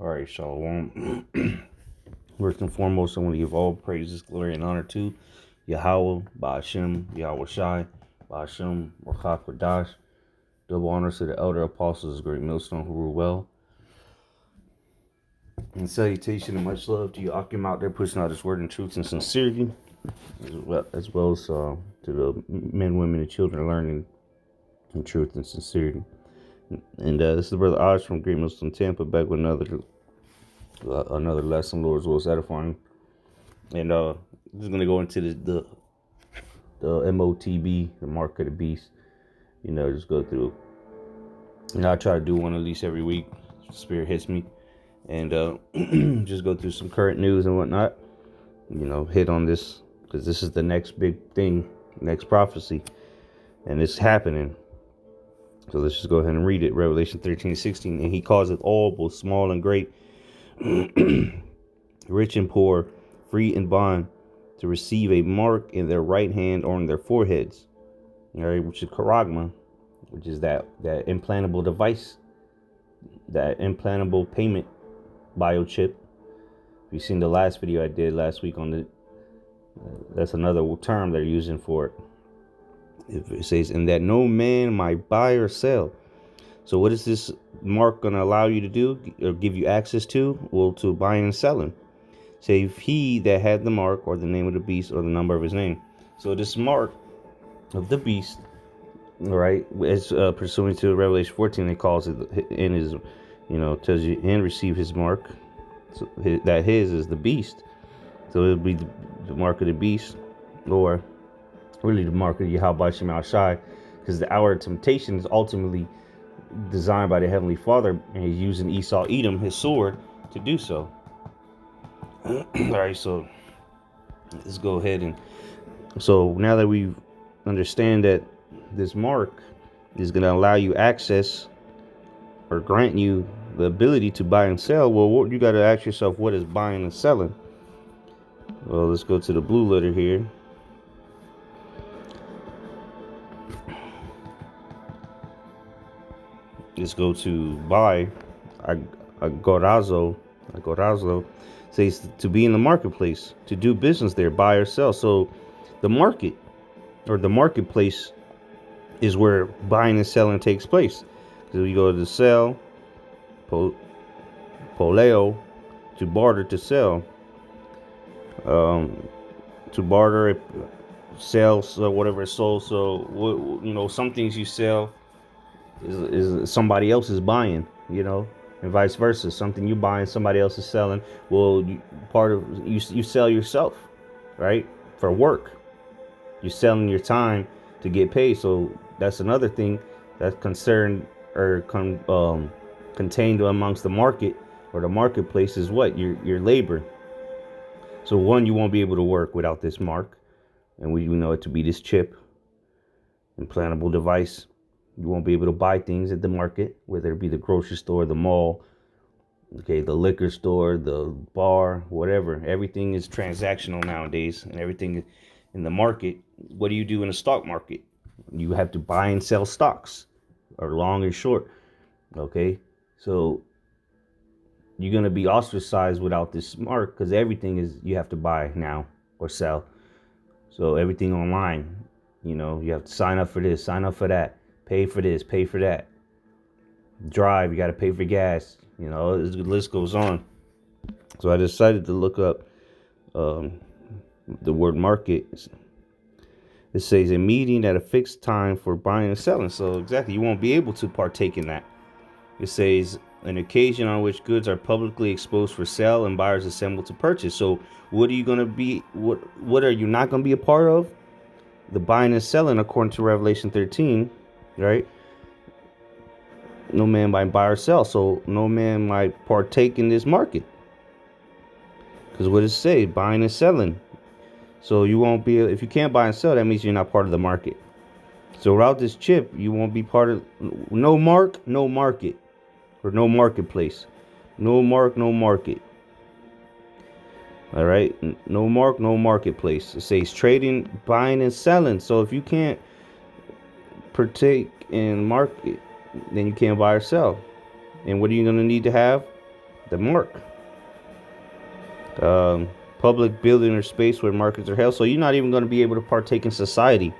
All right, Shalom. First and foremost, I want to give all praises, glory, and honor to Yahweh, Ba'ashem, Yahweh Shai, Ba'ashem, Rakha Kodash. Double honors to the elder apostles, great millstone who rule well. And salutation and much love to you, Akim, out there pushing out his word in truth and sincerity, as well as to the men, women, and children learning in truth and sincerity. And this is the brother Osh from Great Millstone Tampa, back with another lesson, Lord's will is edifying. And just gonna go into the MOTB, the mark of the beast. Just go through. I try to do one at least every week. Spirit hits me, and just go through some current news and whatnot. Hit on this because this is the next big thing, next prophecy, and it's happening. So let's just go ahead and read it. Revelation 13:16, and he causeth all, both small and great, rich and poor, free and bond, to receive a mark in their right hand or on their foreheads, all right, which is charagma, which is that implantable device, that implantable payment biochip. If you've seen the last video I did last week on that's another term they're using for it. It says, and that no man might buy or sell. So what is this mark going to allow you to do or give you access to? Well, to buying and selling. Save he that had the mark or the name of the beast or the number of his name. So this mark of the beast, all right, as pursuant to Revelation 14, it calls it in his, tells you and receive his mark. So that his is the beast. So it'll be the mark of the beast, or really the mark of Yahweh Shemel Shai, because the hour of temptation is ultimately designed by the Heavenly Father, and he's using Esau Edom, his sword, to do so. All right, so let's go ahead and so now that we understand that this mark is going to allow you access or grant you the ability to buy and sell, well, you got to ask yourself, what is buying and selling? Well, let's go to the blue letter here. Let's go to buy. Agorazo says to be in the marketplace, to do business there, buy or sell. So the market or the marketplace is where buying and selling takes place. So you go to sell, poleo, to barter, to sell, to barter, sell, so whatever is sold. So some things you sell is somebody else is buying, and vice versa. Something you buy and somebody else is selling. Well, you sell yourself, right? For work, you're selling your time to get paid. So that's another thing that's concerned or contained amongst the market or the marketplace is what your labor. So one, you won't be able to work without this mark, and we know it to be this chip, implantable device. You won't be able to buy things at the market, whether it be the grocery store, the mall, okay, the liquor store, the bar, whatever. Everything is transactional nowadays, and everything in the market. What do you do in a stock market? You have to buy and sell stocks, or long and short. Okay, so you're gonna be ostracized without this mark because everything is you have to buy now or sell. So everything online, you have to sign up for this, sign up for that. Pay for this, pay for that. Drive, you got to pay for gas. The list goes on. So I decided to look up the word market. It says a meeting at a fixed time for buying and selling. So exactly, you won't be able to partake in that. It says an occasion on which goods are publicly exposed for sale and buyers assemble to purchase. So what are you going to be? What are you not going to be a part of? The buying and selling, according to Revelation 13. Right? No man might buy or sell, so no man might partake in this market. Because what it say, buying and selling. So you won't be, if you can't buy and sell, that means you're not part of the market. So without this chip, you won't be part of, no mark, no market. Or no marketplace. No mark, no market. All right? No mark, no marketplace. It says trading, buying and selling. So if you can't partake in market, then you can't buy or sell. And what are you going to need to have? the mark. Public building or space where markets are held. So you're not even going to be able to partake in society,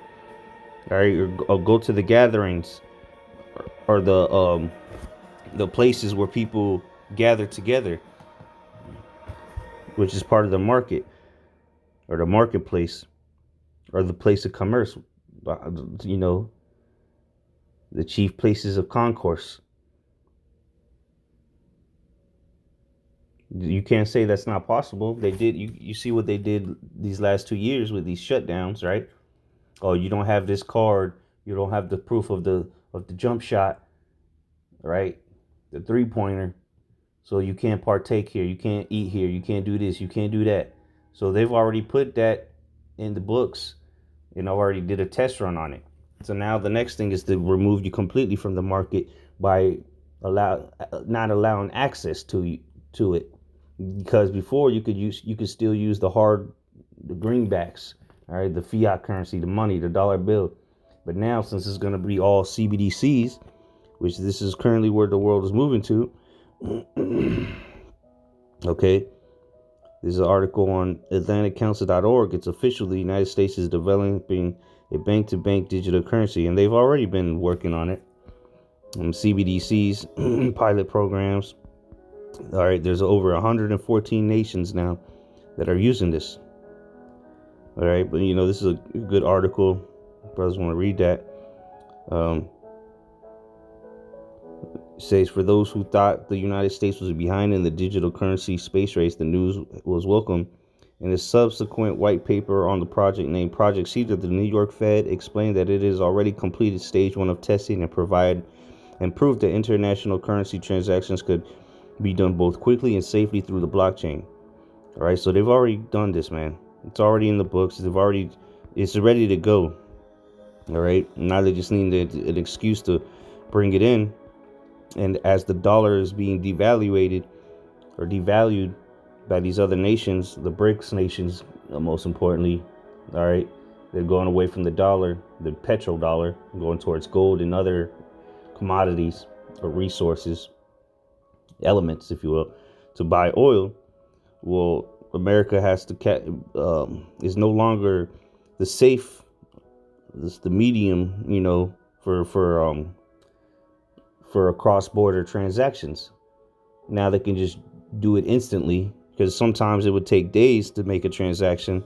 all right, or go to the gatherings or the places where people gather together, which is part of the market or the marketplace or the place of commerce. You know, the chief places of concourse. You can't say that's not possible. They did. You see what they did these last 2 years with these shutdowns, right? Oh, you don't have this card. You don't have the proof of the jump shot, right? The 3-pointer. So you can't partake here. You can't eat here. You can't do this. You can't do that. So they've already put that in the books, and I already did a test run on it. So now the next thing is to remove you completely from the market by not allowing access to it. Because before you could still use the greenbacks, all right, the fiat currency, the money, the dollar bill. But now, since it's going to be all CBDCs, which this is currently where the world is moving to. Okay, this is an article on AtlanticCouncil.org. It's official. The United States is developing a bank-to-bank digital currency, and they've already been working on it. CBDCs, pilot programs. All right, there's over 114 nations now that are using this. All right, but you know, this is a good article. Brothers want to read that. Says, for those who thought the United States was behind in the digital currency space race, the news was welcome. In a subsequent white paper on the project named Project Cedar, the New York Fed explained that it has already completed stage 1 of testing and proved that international currency transactions could be done both quickly and safely through the blockchain. All right, so they've already done this, man. It's already in the books. It's ready to go. All right, now they just need an excuse to bring it in. And as the dollar is being devalued by these other nations, the BRICS nations, most importantly, all right, they're going away from the dollar, the petrodollar, going towards gold and other commodities or resources, elements, if you will, to buy oil. Well, America has to is no longer the medium, you know, for cross-border transactions. Now they can just do it instantly, because sometimes it would take days to make a transaction,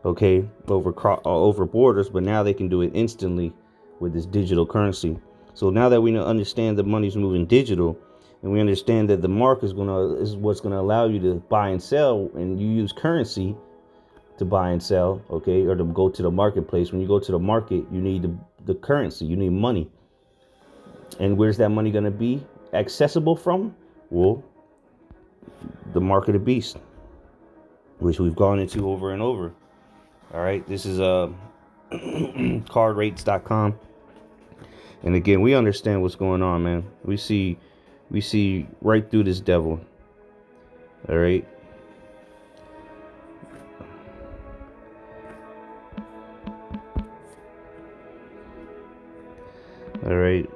okay, over borders, but now they can do it instantly with this digital currency. So now that we understand that money's moving digital, and we understand that the mark is what's gonna allow you to buy and sell, and you use currency to buy and sell, okay, or to go to the marketplace. When you go to the market, you need the currency, you need money. And where's that money gonna be accessible from? Well, the mark of the beast, which we've gone into over and over. All right, this is cardrates.com. And again, we understand what's going on, man. We see right through this devil. All right. All right.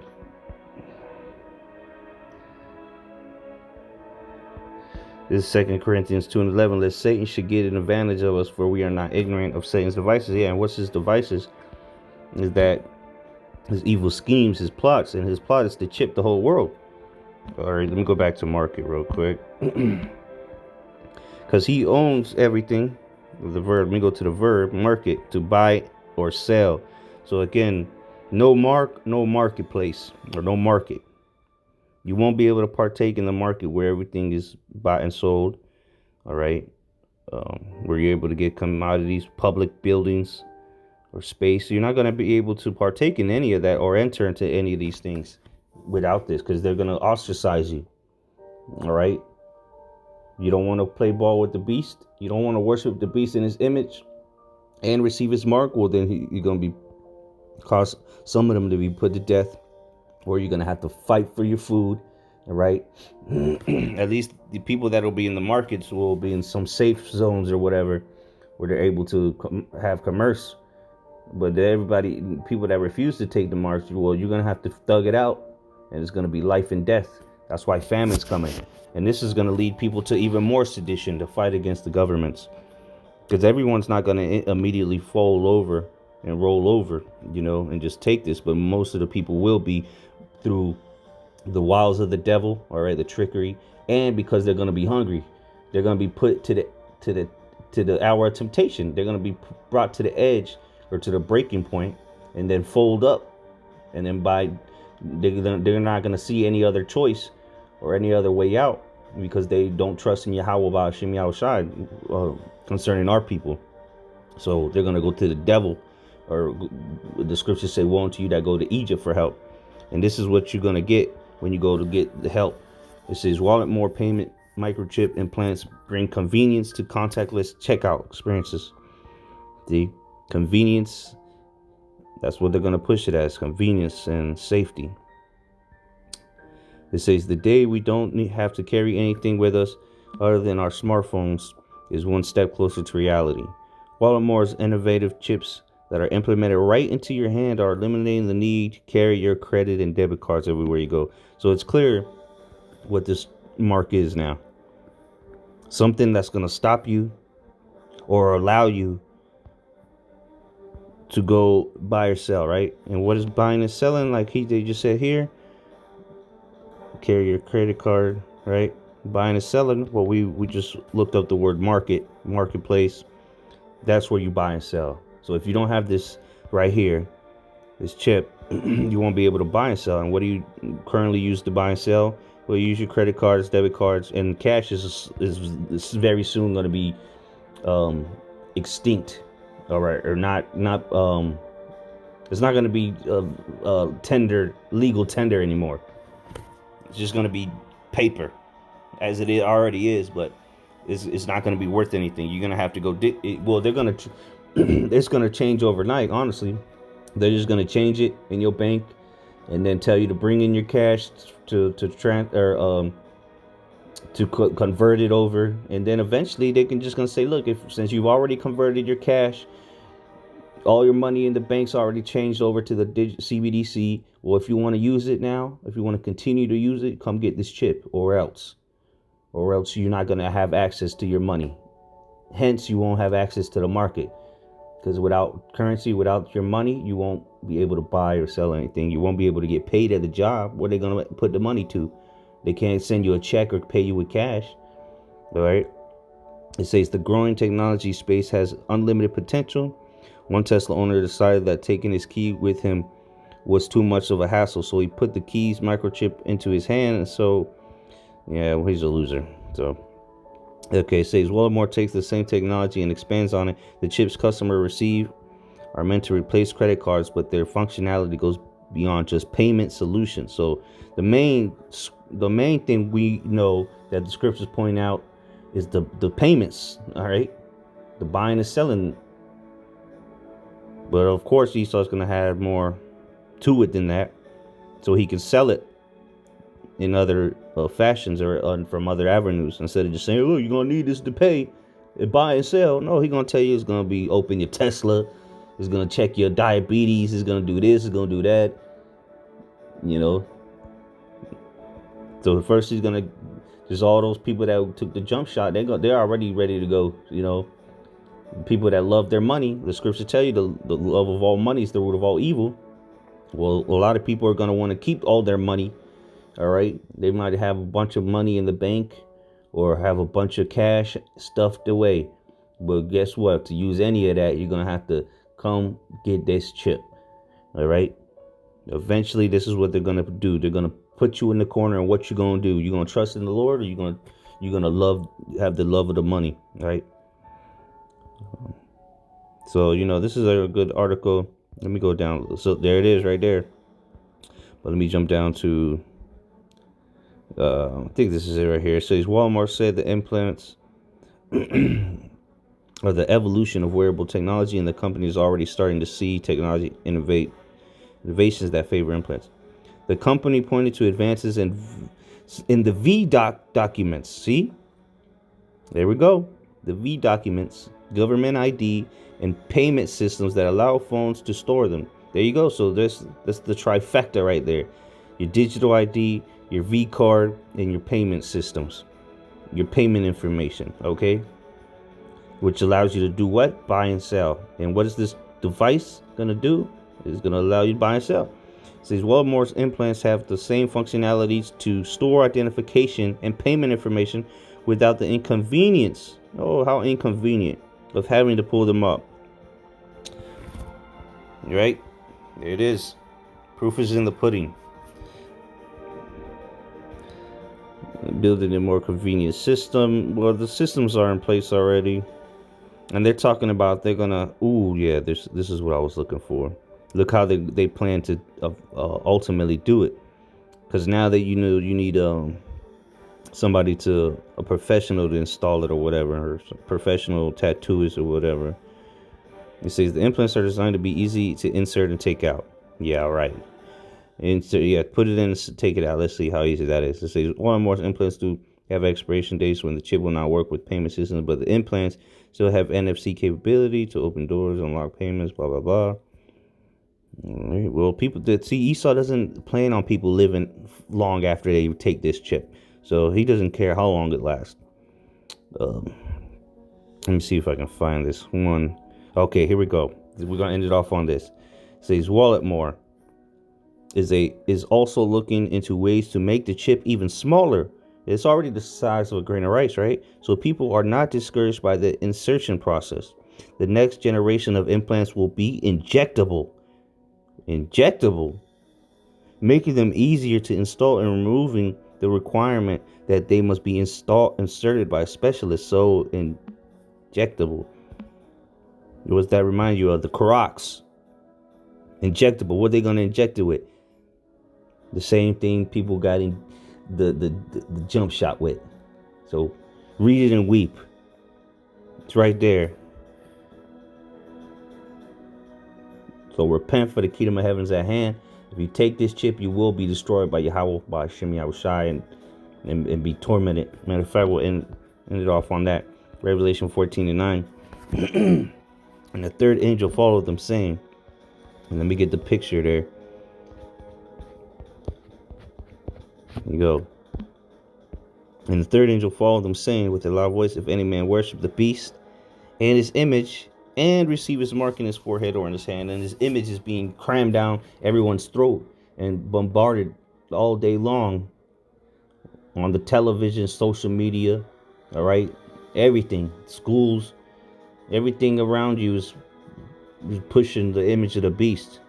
This is 2 Corinthians 2:11. Lest Satan should get an advantage of us, for we are not ignorant of Satan's devices. Yeah, and what's his devices? Is that his evil schemes, his plots, and his plot is to chip the whole world. All right, let me go back to market real quick. Because he owns everything. The verb, let me go to the verb, market, to buy or sell. So again, no mark, no marketplace, or no market. You won't be able to partake in the market where everything is bought and sold. All right. Where you're able to get commodities, public buildings, or space. So you're not going to be able to partake in any of that or enter into any of these things without this, because they're going to ostracize you. All right. You don't want to play ball with the beast. You don't want to worship the beast in his image and receive his mark. Well, then you're going to cause some of them to be put to death, or you're going to have to fight for your food. All right. At least the people that will be in the markets will be in some safe zones or whatever, where they're able to have commerce. But people that refuse to take the marks, well, you're going to have to thug it out, and it's going to be life and death. That's why famine's coming. And this is going to lead people to even more sedition to fight against the governments. Because everyone's not going to immediately fall over and roll over, and just take this. But most of the people will be through the wiles of the devil, all right, the trickery, and because they're going to be hungry. They're going to be put to the hour of temptation. They're going to be brought to the edge or to the breaking point, and then fold up. And then they're not going to see any other choice or any other way out, because they don't trust in Yahweh Ba'ashem Yahushai concerning our people. So they're going to go to the devil, or the scriptures say, woe unto you that go to Egypt for help. And this is what you're going to get when you go to get the help. It says wallet more payment microchip implants bring convenience to contactless checkout experiences. The convenience, that's what they're going to push it as, convenience and safety. It says the day we don't have to carry anything with us other than our smartphones is one step closer to reality. Walmart's innovative chips that are implemented right into your hand are eliminating the need to carry your credit and debit cards everywhere you go. So it's clear what this mark is now. Something that's going to stop you or allow you to go buy or sell, right? And what is buying and selling? Like they just said here, carry your credit card, right? Buying and selling, well, we just looked up the word marketplace. That's where you buy and sell. So if you don't have this right here, this chip, you won't be able to buy and sell. And what do you currently use to buy and sell? Well, you use your credit cards, debit cards, and cash is very soon going to be extinct. All right, or not. It's not going to be legal tender anymore. It's just going to be paper, as it already is, but it's not going to be worth anything. You're going to have to go. They're going to. It's going to change overnight. Honestly, they're just going to change it in your bank, and then tell you to bring in your cash to convert it over, and then eventually they can just going to say, look, since you've already converted your cash, all your money in the bank's already changed over to the CBDC. Well, if you want to use it now, if you want to continue to use it, come get this chip, or else you're not going to have access to your money. Hence, you won't have access to the market, because without currency, without your money, you won't be able to buy or sell anything. You won't be able to get paid at the job. Where are they going to put the money to? They can't send you a check or pay you with cash. All right. It says the growing technology space has unlimited potential. One Tesla owner decided that taking his key with him was too much of a hassle, so he put the key's microchip into his hand. And so, yeah, well, he's a loser. So, okay, it says Walmart takes the same technology and expands on it. The chips customers receive are meant to replace credit cards, but their functionality goes beyond just payment solutions. So the main thing we know that the scriptures point out is the payments. All right, the buying and selling. But of course, Esau's going to have more to it than that, so he can sell it in other fashions or from other avenues, instead of just saying, oh, you're going to need this to pay and buy and sell. No, he's going to tell you it's going to be open your Tesla. It's going to check your diabetes. It's going to do this. It's going to do that. So first he's going to, just all those people that took the jump shot, they're already ready to go, People that love their money, the scriptures tell you the love of all money is the root of all evil. Well, a lot of people are going to want to keep all their money. All right. They might have a bunch of money in the bank or have a bunch of cash stuffed away. But guess what? To use any of that, you're going to have to come get this chip. All right. Eventually, this is what they're going to do. They're going to put you in the corner, and what you're going to do. You're going to trust in the Lord, or you're going to have the love of the money. Right. So, this is a good article. Let me go down. So there it is right there. But let me jump down to, I think this is it right here. It says Walmart said the implants are the evolution of wearable technology, and the company is already starting to see technology innovations that favor implants. The company pointed to advances in the VDoc documents. See? There we go. The V documents, government ID, and payment systems that allow phones to store them. There you go. So that's the trifecta right there. Your digital ID, your V card, and your payment systems, your payment information, okay? Which allows you to do what? Buy and sell. And what is this device going to do? It's going to allow you to buy and sell. It says Walmart's implants have the same functionalities to store identification and payment information without the inconvenience. Oh, how inconvenient of having to pull them up. Right? There it is. Proof is in the pudding. Building a more convenient system. Well, the systems are in place already. And they're talking about they're gonna. Ooh, yeah. This is what I was looking for. Look how they plan to ultimately do it. Because now that you need somebody a professional to install it or whatever, or professional tattooist or whatever. It says the implants are designed to be easy to insert and take out. Yeah, right. And so yeah, put it in and take it out. Let's see how easy that is. It says Walmart's implants do have expiration dates when the chip will not work with payment systems, but the implants still have NFC capability to open doors, unlock payments, blah blah blah. Well, people that see Esau doesn't plan on people living long after they take this chip, so he doesn't care how long it lasts. Let me see if I can find this one. Okay, here we go. We're gonna end it off on this. It says Walletmore is also looking into ways to make the chip even smaller. It's already the size of a grain of rice, right? So people are not discouraged by the insertion process. The next generation of implants will be injectable, making them easier to install and removing the requirement that they must be inserted by a specialist. So injectable. What does that remind you of? The Corox. Injectable. What are they going to inject it with? The same thing people got in the jump shot with. So read it and weep. It's right there. So repent, for the kingdom of heaven is at hand. If you take this chip, you will be destroyed by Yahweh, by Hashem Yahushai, and be tormented. Matter of fact, we'll end it off on that. Revelation 14:9. And the third angel followed them, saying, and let me get the picture there. There you go. And the third angel followed them, saying with a loud voice, if any man worship the beast and his image and receive his mark in his forehead or in his hand, and his image is being crammed down everyone's throat and bombarded all day long on the television, social media, all right, everything, schools, everything around you is pushing the image of the beast.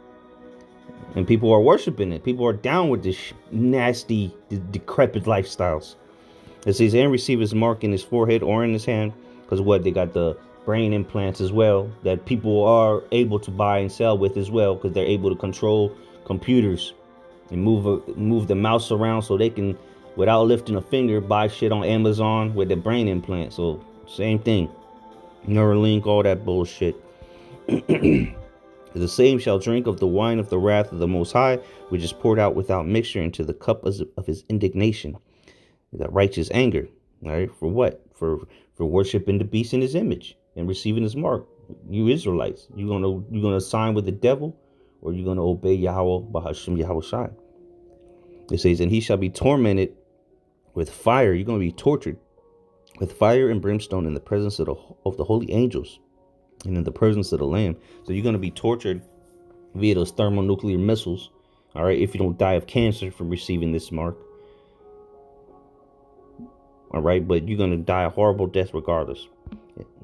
And people are worshiping it. People are down with this nasty, decrepit lifestyles. It says, and receive his mark in his forehead or in his hand. Because what? They got the brain implants as well that people are able to buy and sell with as well. Because they're able to control computers and move the mouse around so they can, without lifting a finger, buy shit on Amazon with the brain implant. So same thing. Neuralink, all that bullshit. The same shall drink of the wine of the wrath of the Most High, which is poured out without mixture into the cup of his indignation, the righteous anger. All right, for what? For worshiping the beast in his image and receiving his mark. You Israelites, you gonna sign with the devil, or you gonna obey Yahweh Bahashim Yahushai? It says, and he shall be tormented with fire. You're gonna be tortured with fire and brimstone in the presence of the holy angels, and in the presence of the Lamb. So you're going to be tortured via those thermonuclear missiles, all right, if you don't die of cancer from receiving this mark, all right, but you're going to die a horrible death regardless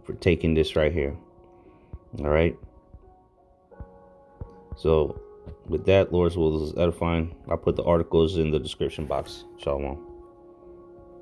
for taking this right here, all right. So with that, Lord's will is edifying. I'll put the articles in the description box. Shalom.